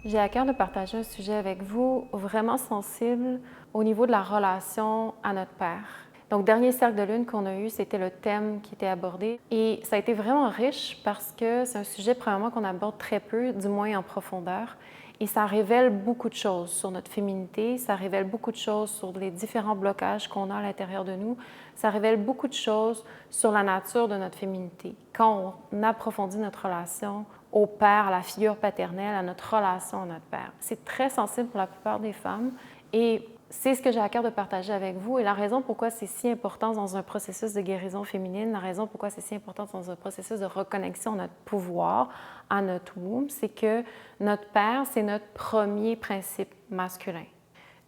J'ai à cœur de partager un sujet avec vous vraiment sensible au niveau de la relation à notre père. Donc, dernier cercle de lune qu'on a eu, c'était le thème qui était abordé. Et ça a été vraiment riche parce que c'est un sujet, premièrement, qu'on aborde très peu, du moins en profondeur. Et ça révèle beaucoup de choses sur notre féminité, ça révèle beaucoup de choses sur les différents blocages qu'on a à l'intérieur de nous, ça révèle beaucoup de choses sur la nature de notre féminité. Quand on approfondit notre relation au père, à la figure paternelle, à notre relation à notre père. C'est très sensible pour la plupart des femmes et c'est ce que j'ai à cœur de partager avec vous et la raison pourquoi c'est si important dans un processus de guérison féminine, la raison pourquoi c'est si important dans un processus de reconnexion à notre pouvoir, à notre womb, c'est que notre père, c'est notre premier principe masculin.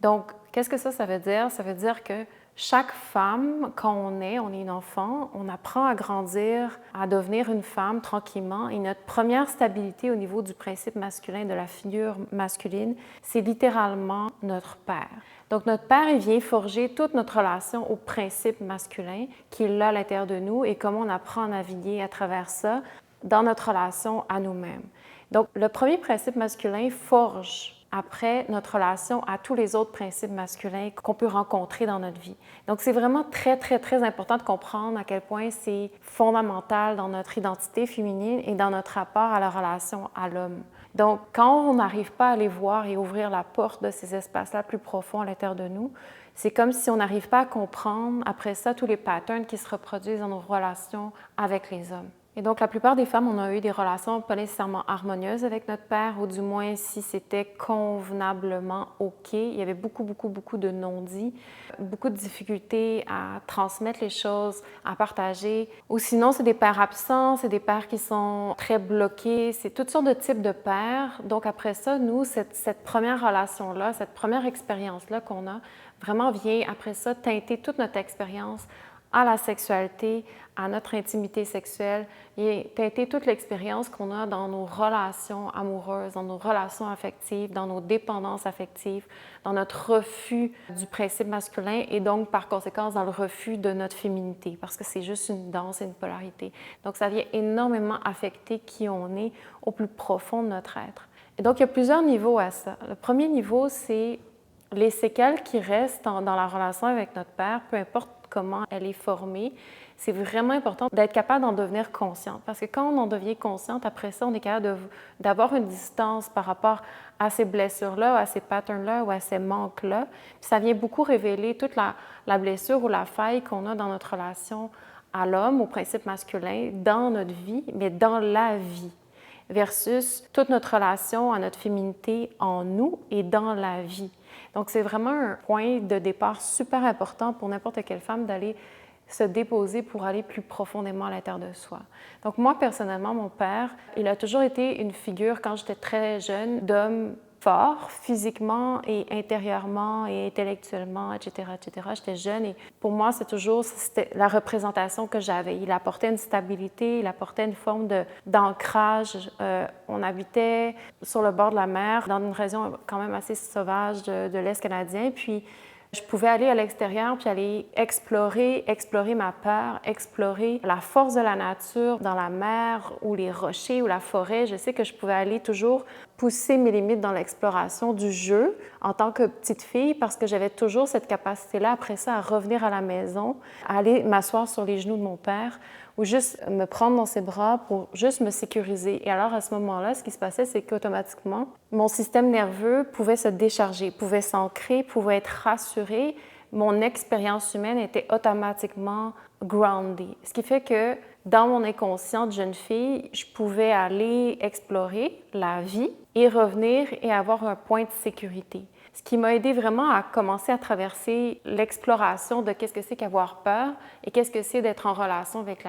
Donc, qu'est-ce que ça veut dire? Ça veut dire que chaque femme, quand on est une enfant, on apprend à grandir, à devenir une femme tranquillement. Et notre première stabilité au niveau du principe masculin, de la figure masculine, c'est littéralement notre père. Donc, notre père, il vient forger toute notre relation au principe masculin qui est là à l'intérieur de nous et comment on apprend à naviguer à travers ça dans notre relation à nous-mêmes. Donc, le premier principe masculin forge après notre relation à tous les autres principes masculins qu'on peut rencontrer dans notre vie. Donc, c'est vraiment très, très, très important de comprendre à quel point c'est fondamental dans notre identité féminine et dans notre rapport à la relation à l'homme. Donc, quand on n'arrive pas à les voir et ouvrir la porte de ces espaces-là plus profonds à l'intérieur de nous, c'est comme si on n'arrive pas à comprendre, après ça, tous les patterns qui se reproduisent dans nos relations avec les hommes. Et donc, la plupart des femmes, on a eu des relations pas nécessairement harmonieuses avec notre père, ou du moins si c'était convenablement OK. Il y avait beaucoup de non-dits, beaucoup de difficultés à transmettre les choses, à partager. Ou sinon, c'est des pères absents, c'est des pères qui sont très bloqués, c'est toutes sortes de types de pères. Donc, après ça, nous, cette première relation-là, cette première expérience-là qu'on a, vraiment vient, après ça, teinter toute notre expérience à la sexualité, à notre intimité sexuelle et teinter toute l'expérience qu'on a dans nos relations amoureuses, dans nos relations affectives, dans nos dépendances affectives, dans notre refus du principe masculin et donc par conséquent dans le refus de notre féminité parce que c'est juste une danse et une polarité. Donc ça vient énormément affecter qui on est au plus profond de notre être. Et donc il y a plusieurs niveaux à ça. Le premier niveau, c'est les séquelles qui restent dans la relation avec notre père, peu importe comment elle est formée, c'est vraiment important d'être capable d'en devenir consciente. Parce que quand on en devient consciente, après ça, on est capable d'avoir une distance par rapport à ces blessures-là, à ces patterns-là ou à ces manques-là. Puis ça vient beaucoup révéler toute la blessure ou la faille qu'on a dans notre relation à l'homme, au principe masculin, dans notre vie, mais dans la vie versus toute notre relation à notre féminité en nous et dans la vie. Donc, c'est vraiment un point de départ super important pour n'importe quelle femme d'aller se déposer pour aller plus profondément à l'intérieur de soi. Donc, moi, personnellement, mon père, il a toujours été une figure, quand j'étais très jeune, d'homme fort, physiquement et intérieurement et intellectuellement, etc., etc. J'étais jeune et pour moi, c'était la représentation que j'avais. Il apportait une stabilité, il apportait une forme d'ancrage. On habitait sur le bord de la mer, dans une région quand même assez sauvage de l'Est canadien, puis je pouvais aller à l'extérieur puis aller explorer ma peur, explorer la force de la nature dans la mer ou les rochers ou la forêt. Je sais que je pouvais aller toujours pousser mes limites dans l'exploration du jeu en tant que petite fille parce que j'avais toujours cette capacité-là après ça à revenir à la maison, à aller m'asseoir sur les genoux de mon père ou juste me prendre dans ses bras pour juste me sécuriser. Et alors, à ce moment-là, ce qui se passait, c'est qu'automatiquement, mon système nerveux pouvait se décharger, pouvait s'ancrer, pouvait être rassuré. Mon expérience humaine était automatiquement groundée. Ce qui fait que dans mon inconscient de jeune fille, je pouvais aller explorer la vie et revenir et avoir un point de sécurité. Ce qui m'a aidé vraiment à commencer à traverser l'exploration de qu'est-ce que c'est qu'avoir peur et qu'est-ce que c'est d'être en relation avec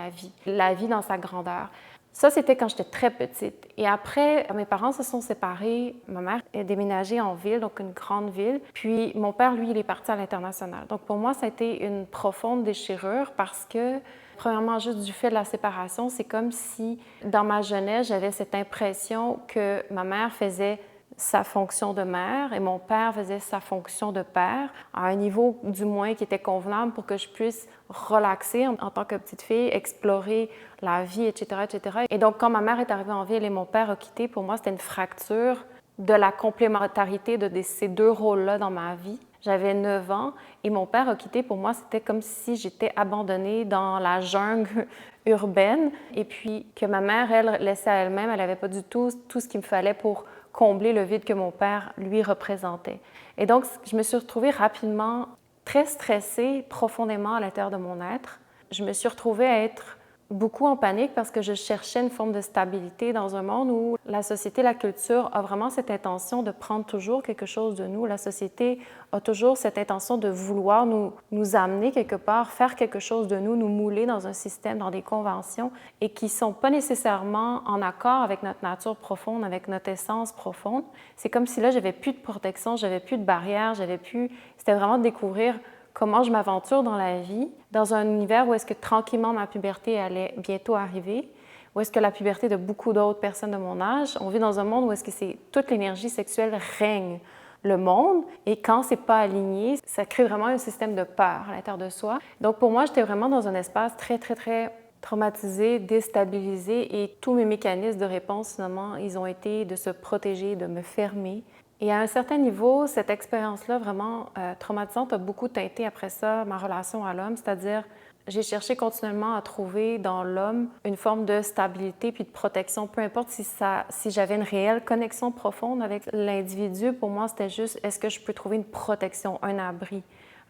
la vie dans sa grandeur. Ça, c'était quand j'étais très petite. Et après, mes parents se sont séparés. Ma mère est déménagée en ville, donc une grande ville. Puis mon père, lui, il est parti à l'international. Donc pour moi, ça a été une profonde déchirure parce que, premièrement, juste du fait de la séparation, c'est comme si, dans ma jeunesse, j'avais cette impression que ma mère faisait sa fonction de mère et mon père faisait sa fonction de père à un niveau du moins qui était convenable pour que je puisse relaxer en tant que petite fille, explorer la vie, etc., etc. Et donc, quand ma mère est arrivée en ville et mon père a quitté, pour moi, c'était une fracture de la complémentarité de ces deux rôles-là dans ma vie. J'avais 9 ans et mon père a quitté. Pour moi, c'était comme si j'étais abandonnée dans la jungle urbaine et puis que ma mère, elle, laissée à elle-même, elle n'avait pas du tout ce qu'il me fallait pour combler le vide que mon père, lui, représentait. Et donc, je me suis retrouvée rapidement très stressée, profondément à l'intérieur de mon être. Je me suis retrouvée à être beaucoup en panique parce que je cherchais une forme de stabilité dans un monde où la société, la culture a vraiment cette intention de prendre toujours quelque chose de nous. La société a toujours cette intention de vouloir nous amener quelque part, faire quelque chose de nous mouler dans un système, dans des conventions et qui ne sont pas nécessairement en accord avec notre nature profonde, avec notre essence profonde. C'est comme si là, j'avais plus de protection, j'avais plus de barrières, C'était vraiment de découvrir comment je m'aventure dans la vie, dans un univers où est-ce que tranquillement ma puberté allait bientôt arriver, où est-ce que la puberté de beaucoup d'autres personnes de mon âge, on vit dans un monde où est-ce que toute l'énergie sexuelle règne le monde et quand c'est pas aligné, ça crée vraiment un système de peur à l'intérieur de soi. Donc pour moi, j'étais vraiment dans un espace très, très, très traumatisé, déstabilisé et tous mes mécanismes de réponse, finalement, ils ont été de se protéger, de me fermer. Et à un certain niveau, cette expérience-là vraiment traumatisante a beaucoup teinté après ça ma relation à l'homme, c'est-à-dire j'ai cherché continuellement à trouver dans l'homme une forme de stabilité puis de protection, peu importe si j'avais une réelle connexion profonde avec l'individu. Pour moi, c'était juste, est-ce que je peux trouver une protection, un abri,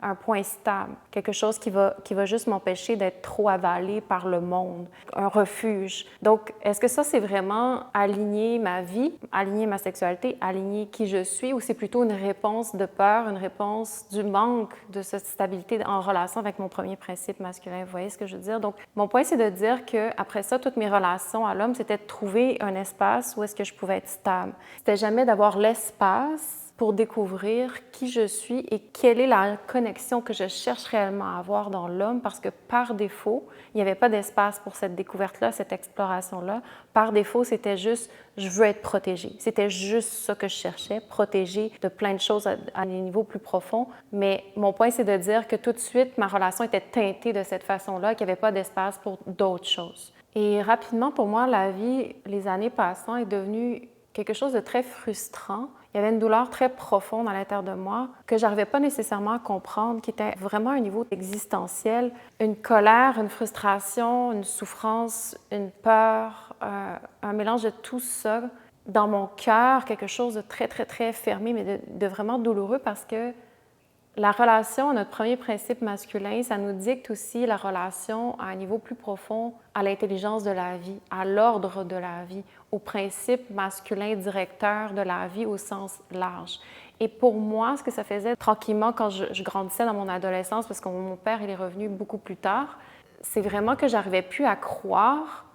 un point stable, quelque chose qui va juste m'empêcher d'être trop avalée par le monde, un refuge. Donc, est-ce que ça, c'est vraiment aligner ma vie, aligner ma sexualité, aligner qui je suis, ou c'est plutôt une réponse de peur, une réponse du manque de cette stabilité en relation avec mon premier principe masculin? Vous voyez ce que je veux dire? Donc, mon point, c'est de dire qu'après ça, toutes mes relations à l'homme, c'était de trouver un espace où est-ce que je pouvais être stable. C'était jamais d'avoir l'espace pour découvrir qui je suis et quelle est la connexion que je cherche réellement à avoir dans l'homme, parce que par défaut, il n'y avait pas d'espace pour cette découverte-là, cette exploration-là. Par défaut, c'était juste, je veux être protégée. C'était juste ça que je cherchais, protégée de plein de choses à des niveaux plus profonds. Mais mon point, c'est de dire que tout de suite, ma relation était teintée de cette façon-là, qu'il n'y avait pas d'espace pour d'autres choses. Et rapidement, pour moi, la vie, les années passant, est devenue quelque chose de très frustrant. Il y avait une douleur très profonde à l'intérieur de moi que je n'arrivais pas nécessairement à comprendre, qui était vraiment à un niveau existentiel. Une colère, une frustration, une souffrance, une peur, un mélange de tout ça dans mon cœur, quelque chose de très, très, très fermé, mais de vraiment douloureux parce que la relation à notre premier principe masculin, ça nous dicte aussi la relation à un niveau plus profond à l'intelligence de la vie, à l'ordre de la vie, au principe masculin directeur de la vie au sens large. Et pour moi, ce que ça faisait tranquillement quand je grandissais dans mon adolescence, parce que mon père, il est revenu beaucoup plus tard, c'est vraiment que j'arrivais plus à croire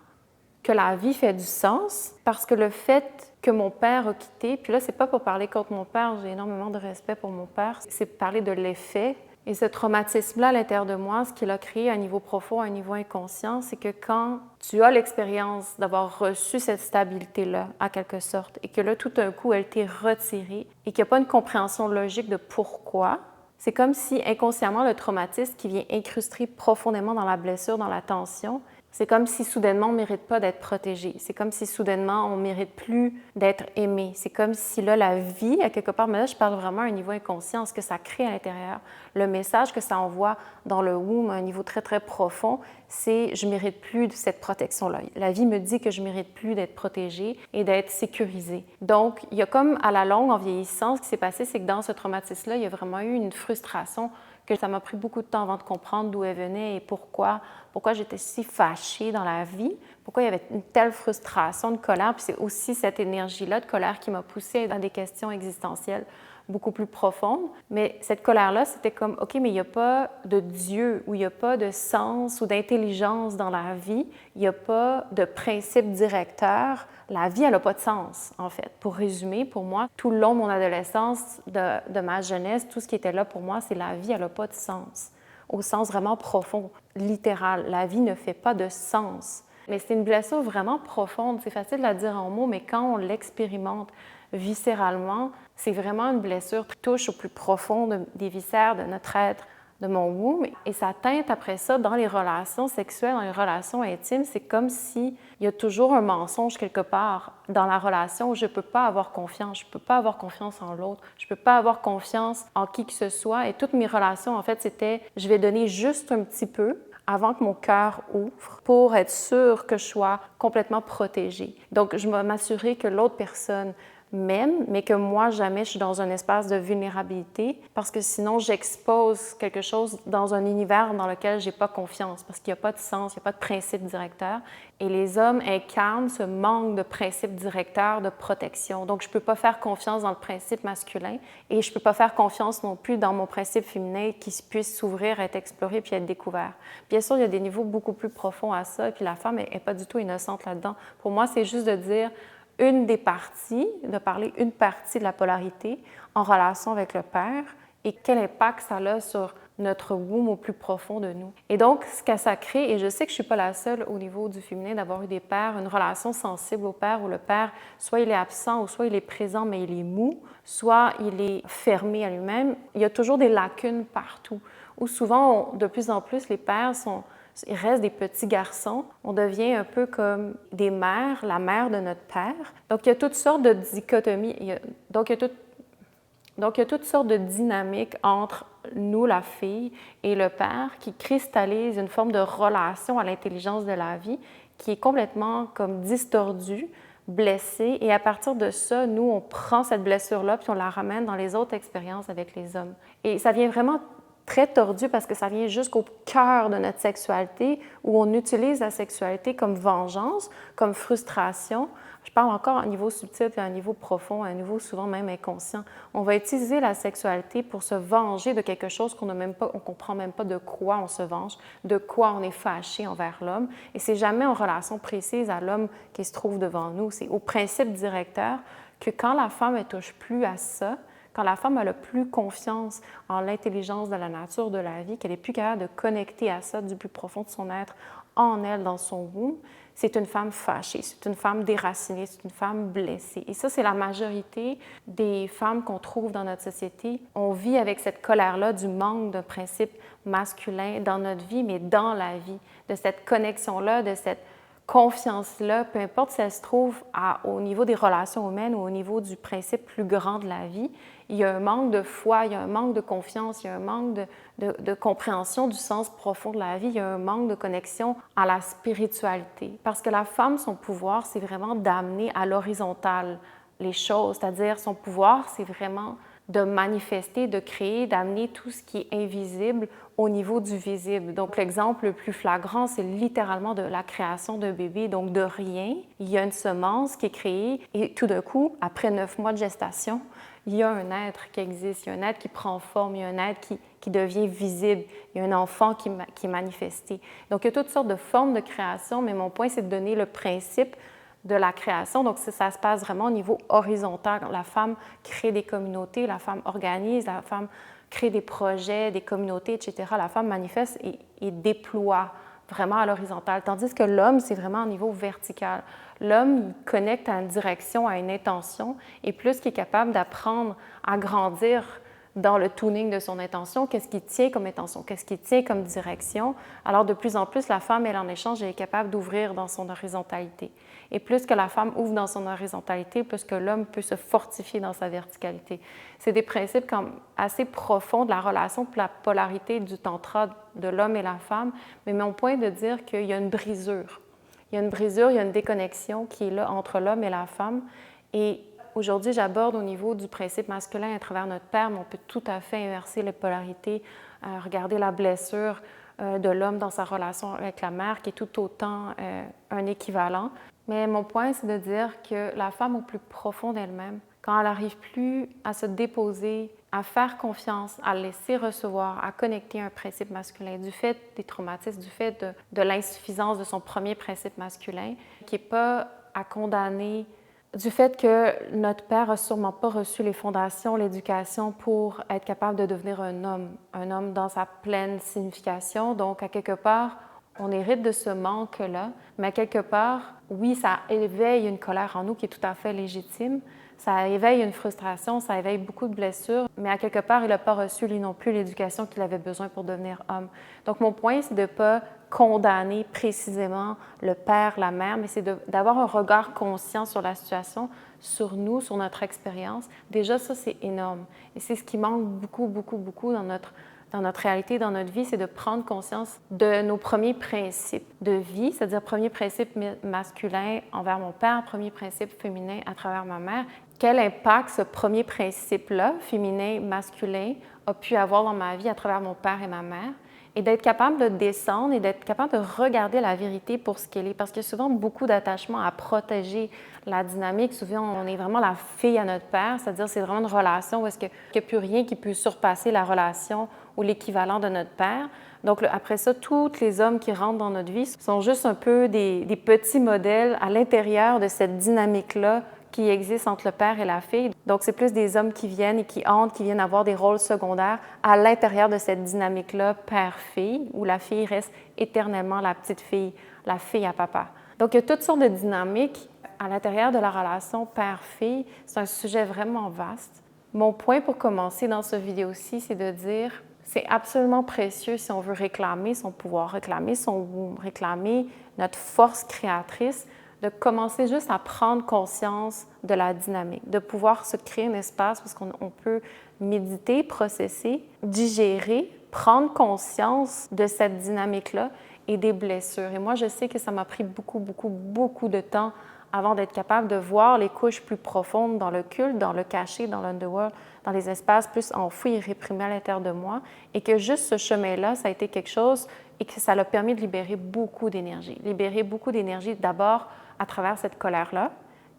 que la vie fait du sens, parce que le fait que mon père a quitté, puis là, c'est pas pour parler contre mon père, j'ai énormément de respect pour mon père, c'est parler de l'effet. Et ce traumatisme-là à l'intérieur de moi, ce qu'il a créé à un niveau profond, à un niveau inconscient, c'est que quand tu as l'expérience d'avoir reçu cette stabilité-là, à quelque sorte, et que là, tout d'un coup, elle t'est retirée, et qu'il n'y a pas une compréhension logique de pourquoi, c'est comme si inconsciemment, le traumatisme qui vient incruster profondément dans la blessure, dans la tension, c'est comme si soudainement on ne mérite pas d'être protégé. C'est comme si soudainement on ne mérite plus d'être aimé. C'est comme si là, la vie, à quelque part, mais là, je parle vraiment à un niveau inconscient, ce que ça crée à l'intérieur. Le message que ça envoie dans le womb à un niveau très, très profond, c'est « je ne mérite plus de cette protection-là ». La vie me dit que je ne mérite plus d'être protégée et d'être sécurisée. Donc, il y a comme à la longue, en vieillissant, ce qui s'est passé, c'est que dans ce traumatisme-là, il y a vraiment eu une frustration que ça m'a pris beaucoup de temps avant de comprendre d'où elle venait et pourquoi j'étais si fâchée dans la vie, pourquoi il y avait une telle frustration, de colère. Puis c'est aussi cette énergie-là de colère qui m'a poussée dans des questions existentielles beaucoup plus profondes. Mais cette colère-là, c'était comme, OK, mais il n'y a pas de Dieu ou il n'y a pas de sens ou d'intelligence dans la vie. Il n'y a pas de principe directeur. La vie, elle n'a pas de sens, en fait. Pour résumer, pour moi, tout le long de mon adolescence, de ma jeunesse, tout ce qui était là pour moi, c'est la vie, elle n'a pas de sens. Au sens vraiment profond, littéral. La vie ne fait pas de sens. Mais c'est une blessure vraiment profonde. C'est facile de la dire en mots, mais quand on l'expérimente viscéralement, c'est vraiment une blessure qui touche au plus profond des viscères de notre être de mon womb et ça teinte après ça dans les relations sexuelles, dans les relations intimes. C'est comme s'il y a toujours un mensonge quelque part dans la relation où je ne peux pas avoir confiance. Je ne peux pas avoir confiance en l'autre. Je ne peux pas avoir confiance en qui que ce soit. Et toutes mes relations, en fait, c'était je vais donner juste un petit peu avant que mon cœur ouvre pour être sûre que je sois complètement protégée. Donc, je vais m'assurer que l'autre personne m'aime, mais que moi, jamais je suis dans un espace de vulnérabilité parce que sinon, j'expose quelque chose dans un univers dans lequel j'ai pas confiance parce qu'il n'y a pas de sens, il n'y a pas de principe directeur. Et les hommes incarnent ce manque de principe directeur de protection. Donc, je ne peux pas faire confiance dans le principe masculin et je ne peux pas faire confiance non plus dans mon principe féminin qui puisse s'ouvrir, être exploré puis être découvert. Bien sûr, il y a des niveaux beaucoup plus profonds à ça, puis la femme n'est pas du tout innocente là-dedans. Pour moi, c'est juste de dire une des parties, de parler une partie de la polarité en relation avec le père et quel impact ça a sur notre womb au plus profond de nous. Et donc, ce que ça crée, et je sais que je ne suis pas la seule au niveau du féminin d'avoir eu des pères, une relation sensible au père où le père, soit il est absent ou soit il est présent mais il est mou, soit il est fermé à lui-même. Il y a toujours des lacunes partout, où souvent, de plus en plus, les pères il reste des petits garçons. On devient un peu comme des mères, la mère de notre père. Donc, il y a toutes sortes de dichotomies. Donc, il y a toutes sortes de dynamiques entre nous, la fille, et le père qui cristallisent une forme de relation à l'intelligence de la vie qui est complètement comme distordue, blessée. Et à partir de ça, nous, on prend cette blessure-là puis on la ramène dans les autres expériences avec les hommes. Et ça vient vraiment très tordu parce que ça vient jusqu'au cœur de notre sexualité où on utilise la sexualité comme vengeance, comme frustration. Je parle encore à un niveau subtil et à un niveau profond, à un niveau souvent même inconscient. On va utiliser la sexualité pour se venger de quelque chose qu'on ne comprend même pas de quoi on se venge, de quoi on est fâché envers l'homme. Et c'est jamais en relation précise à l'homme qui se trouve devant nous. C'est au principe directeur que quand la femme ne touche plus à ça, quand la femme n'a plus confiance en l'intelligence de la nature de la vie, qu'elle est plus capable de connecter à ça du plus profond de son être en elle, dans son womb, c'est une femme fâchée, c'est une femme déracinée, c'est une femme blessée. Et ça, c'est la majorité des femmes qu'on trouve dans notre société. On vit avec cette colère-là du manque de principe masculin dans notre vie, mais dans la vie, de cette connexion-là, de cette confiance-là, peu importe si elle se trouve au niveau des relations humaines ou au niveau du principe plus grand de la vie, il y a un manque de foi, il y a un manque de confiance, il y a un manque de compréhension du sens profond de la vie, il y a un manque de connexion à la spiritualité. Parce que la femme, son pouvoir, c'est vraiment d'amener à l'horizontale les choses, c'est-à-dire son pouvoir, c'est vraiment de manifester, de créer, d'amener tout ce qui est invisible au niveau du visible. Donc, l'exemple le plus flagrant, c'est littéralement de la création d'un bébé. Donc, de rien, il y a une semence qui est créée et tout d'un coup, après 9 mois de gestation, il y a un être qui existe, il y a un être qui prend forme, il y a un être qui devient visible, il y a un enfant qui est manifesté. Donc, il y a toutes sortes de formes de création, mais mon point, c'est de donner le principe de la création. Donc, ça se passe vraiment au niveau horizontal. La femme crée des communautés, la femme organise, la femme crée des projets, des communautés, etc. La femme manifeste et déploie vraiment à l'horizontale. Tandis que l'homme, c'est vraiment au niveau vertical. L'homme, il connecte à une direction, à une intention, et plus qu'il est capable d'apprendre à grandir dans le tuning de son intention, qu'est-ce qui tient comme intention, qu'est-ce qui tient comme direction. Alors, de plus en plus, la femme, elle, en échange, elle est capable d'ouvrir dans son horizontalité. Et plus que la femme ouvre dans son horizontalité, plus que l'homme peut se fortifier dans sa verticalité. C'est des principes assez profonds de la relation, de la polarité du tantra de l'homme et la femme. Mais mon point est de dire qu'il y a une brisure. Il y a une brisure, il y a une déconnexion qui est là entre l'homme et la femme. Et aujourd'hui, j'aborde au niveau du principe masculin à travers notre père, mais on peut tout à fait inverser les polarités, regarder la blessure de l'homme dans sa relation avec la mère, qui est tout autant un équivalent. Mais mon point, c'est de dire que la femme au plus profond d'elle-même, quand elle n'arrive plus à se déposer, à faire confiance, à laisser recevoir, à connecter un principe masculin, du fait des traumatismes, du fait de l'insuffisance de son premier principe masculin, qui n'est pas à condamner du fait que notre père n'a sûrement pas reçu les fondations, l'éducation pour être capable de devenir un homme dans sa pleine signification. Donc, à quelque part, on hérite de ce manque-là, mais à quelque part, oui, ça éveille une colère en nous qui est tout à fait légitime, Ça éveille une frustration, ça éveille beaucoup de blessures, mais à quelque part, il n'a pas reçu, lui non plus, l'éducation qu'il avait besoin pour devenir homme. Donc, mon point, c'est de ne pas condamner précisément le père, la mère, mais c'est d'avoir un regard conscient sur la situation, sur nous, sur notre expérience. Déjà, ça, c'est énorme. Et c'est ce qui manque beaucoup, beaucoup, beaucoup dans notre réalité, dans notre vie, c'est de prendre conscience de nos premiers principes de vie, c'est-à-dire premier principe masculin envers mon père, premier principe féminin à travers ma mère. Quel impact ce premier principe-là, féminin, masculin, a pu avoir dans ma vie à travers mon père et ma mère? Et d'être capable de descendre et d'être capable de regarder la vérité pour ce qu'elle est. Parce qu'il y a souvent beaucoup d'attachement à protéger la dynamique. Souvent, on est vraiment la fille à notre père, c'est-à-dire c'est vraiment une relation où est-ce qu'il n'y a plus rien qui peut surpasser la relation ou l'équivalent de notre père. Donc après ça, tous les hommes qui rentrent dans notre vie sont juste un peu des petits modèles à l'intérieur de cette dynamique-là qui existe entre le père et la fille. Donc, c'est plus des hommes qui viennent et qui entrent, qui viennent avoir des rôles secondaires à l'intérieur de cette dynamique-là, père-fille, où la fille reste éternellement la petite fille, la fille à papa. Donc, il y a toutes sortes de dynamiques à l'intérieur de la relation père-fille. C'est un sujet vraiment vaste. Mon point pour commencer dans cette vidéo-ci, c'est de dire c'est absolument précieux si on veut réclamer son pouvoir, si on veut réclamer notre force créatrice, de commencer juste à prendre conscience de la dynamique, de pouvoir se créer un espace parce qu'on peut méditer, processer, digérer, prendre conscience de cette dynamique-là et des blessures. Et moi, je sais que ça m'a pris beaucoup, beaucoup, beaucoup de temps avant d'être capable de voir les couches plus profondes dans le culte, dans le caché, dans l'underworld, dans les espaces plus enfouis et réprimés à l'intérieur de moi, et que juste ce chemin-là, ça a été quelque chose et que ça l'a permis de libérer beaucoup d'énergie. Libérer beaucoup d'énergie d'abord à travers cette colère-là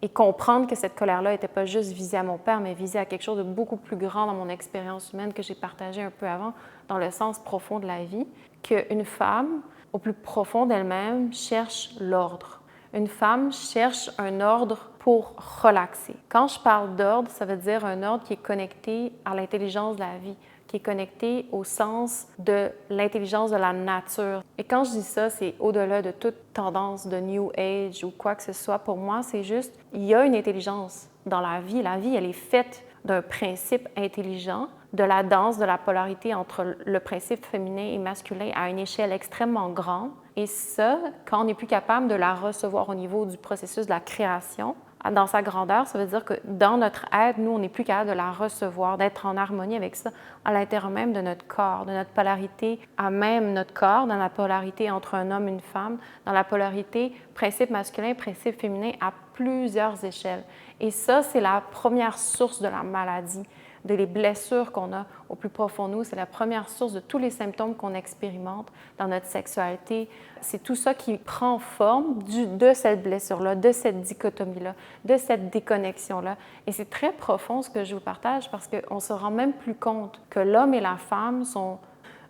et comprendre que cette colère-là n'était pas juste visée à mon père, mais visée à quelque chose de beaucoup plus grand dans mon expérience humaine que j'ai partagé un peu avant, dans le sens profond de la vie, qu'une femme, au plus profond d'elle-même, cherche l'ordre. Une femme cherche un ordre pour relaxer. Quand je parle d'ordre, ça veut dire un ordre qui est connecté à l'intelligence de la vie, qui est connecté au sens de l'intelligence de la nature. Et quand je dis ça, c'est au-delà de toute tendance de New Age ou quoi que ce soit. Pour moi, c'est juste, il y a une intelligence dans la vie. La vie, elle est faite d'un principe intelligent, de la danse, de la polarité entre le principe féminin et masculin à une échelle extrêmement grande. Et ça, quand on n'est plus capable de la recevoir au niveau du processus de la création, dans sa grandeur, ça veut dire que dans notre être, nous, on n'est plus capable de la recevoir, d'être en harmonie avec ça à l'intérieur même de notre corps, de notre polarité à même notre corps, dans la polarité entre un homme et une femme, dans la polarité principe masculin, principe féminin à plusieurs échelles. Et ça, c'est la première source de la maladie, de les blessures qu'on a au plus profond de nous. C'est la première source de tous les symptômes qu'on expérimente dans notre sexualité. C'est tout ça qui prend forme de cette blessure-là, de cette dichotomie-là, de cette déconnexion-là. Et c'est très profond ce que je vous partage parce qu'on ne se rend même plus compte que l'homme et la femme sont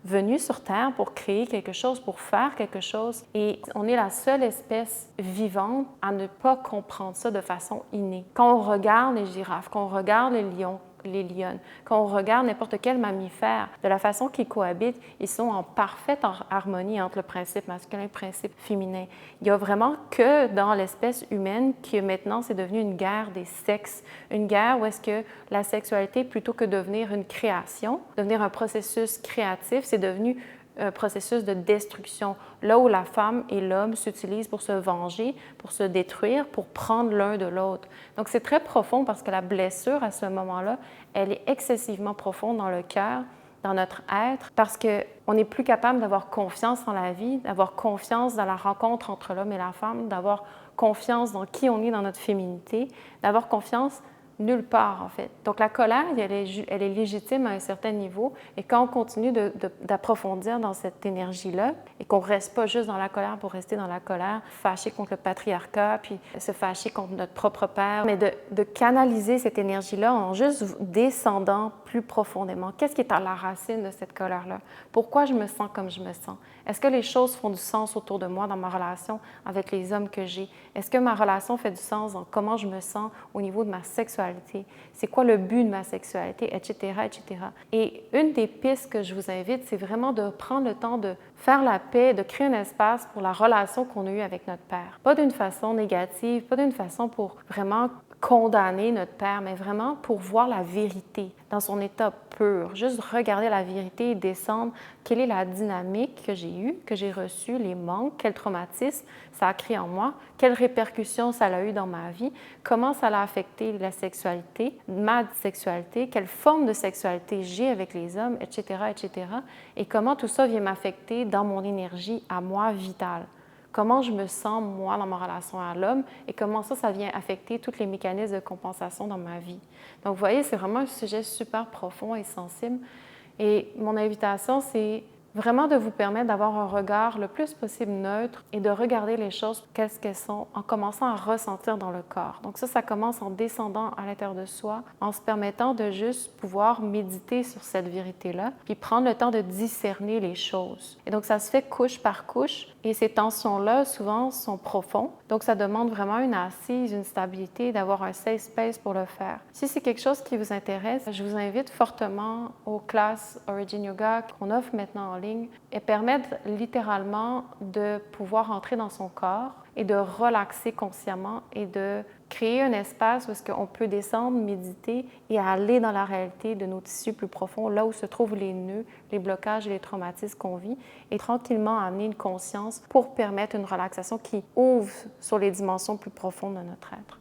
venus sur Terre pour créer quelque chose, pour faire quelque chose. Et on est la seule espèce vivante à ne pas comprendre ça de façon innée. Quand on regarde les girafes, quand on regarde les lions, les lionnes, quand on regarde n'importe quel mammifère, de la façon qu'ils cohabitent, ils sont en parfaite harmonie entre le principe masculin et le principe féminin. Il n'y a vraiment que dans l'espèce humaine que maintenant c'est devenu une guerre des sexes, une guerre où est-ce que la sexualité, plutôt que devenir une création, devenir un processus créatif, c'est devenu un processus de destruction, là où la femme et l'homme s'utilisent pour se venger, pour se détruire, pour prendre l'un de l'autre. Donc, c'est très profond parce que la blessure, à ce moment-là, elle est excessivement profonde dans le cœur, dans notre être, parce qu'on n'est plus capable d'avoir confiance en la vie, d'avoir confiance dans la rencontre entre l'homme et la femme, d'avoir confiance dans qui on est dans notre féminité, d'avoir confiance nulle part, en fait. Donc, la colère, elle est légitime à un certain niveau. Et quand on continue d'approfondir dans cette énergie-là et qu'on ne reste pas juste dans la colère pour rester dans la colère, fâché contre le patriarcat, puis se fâcher contre notre propre père, mais de canaliser cette énergie-là en juste descendant plus profondément. Qu'est-ce qui est à la racine de cette colère-là? Pourquoi je me sens comme je me sens? Est-ce que les choses font du sens autour de moi dans ma relation avec les hommes que j'ai? Est-ce que ma relation fait du sens dans comment je me sens au niveau de ma sexualité? C'est quoi le but de ma sexualité, etc., etc. Et une des pistes que je vous invite, c'est vraiment de prendre le temps de faire la paix, de créer un espace pour la relation qu'on a eue avec notre père. Pas d'une façon négative, pas d'une façon pour vraiment condamner notre père, mais vraiment pour voir la vérité dans son état pur. Juste regarder la vérité et descendre. Quelle est la dynamique que j'ai eue, que j'ai reçue, les manques, quel traumatisme ça a créé en moi, quelles répercussions ça a eu dans ma vie, comment ça a affecté la sexualité, ma sexualité, quelle forme de sexualité j'ai avec les hommes, etc., etc. Et comment tout ça vient m'affecter dans mon énergie à moi vitale. Comment je me sens, moi, dans ma relation à l'homme et comment ça vient affecter tous les mécanismes de compensation dans ma vie. Donc, vous voyez, c'est vraiment un sujet super profond et sensible. Et mon invitation, c'est vraiment de vous permettre d'avoir un regard le plus possible neutre et de regarder les choses qu'est-ce qu'elles sont en commençant à ressentir dans le corps. Donc ça commence en descendant à l'intérieur de soi, en se permettant de juste pouvoir méditer sur cette vérité-là, puis prendre le temps de discerner les choses. Et donc ça se fait couche par couche et ces tensions-là, souvent, sont profondes. Donc ça demande vraiment une assise, une stabilité, d'avoir un safe space pour le faire. Si c'est quelque chose qui vous intéresse, je vous invite fortement aux classes Origin Yoga qu'on offre maintenant en ligne et permettent littéralement de pouvoir entrer dans son corps et de relaxer consciemment et de créer un espace où est-ce qu'on peut descendre, méditer et aller dans la réalité de nos tissus plus profonds, là où se trouvent les nœuds, les blocages et les traumatismes qu'on vit, et tranquillement amener une conscience pour permettre une relaxation qui ouvre sur les dimensions plus profondes de notre être.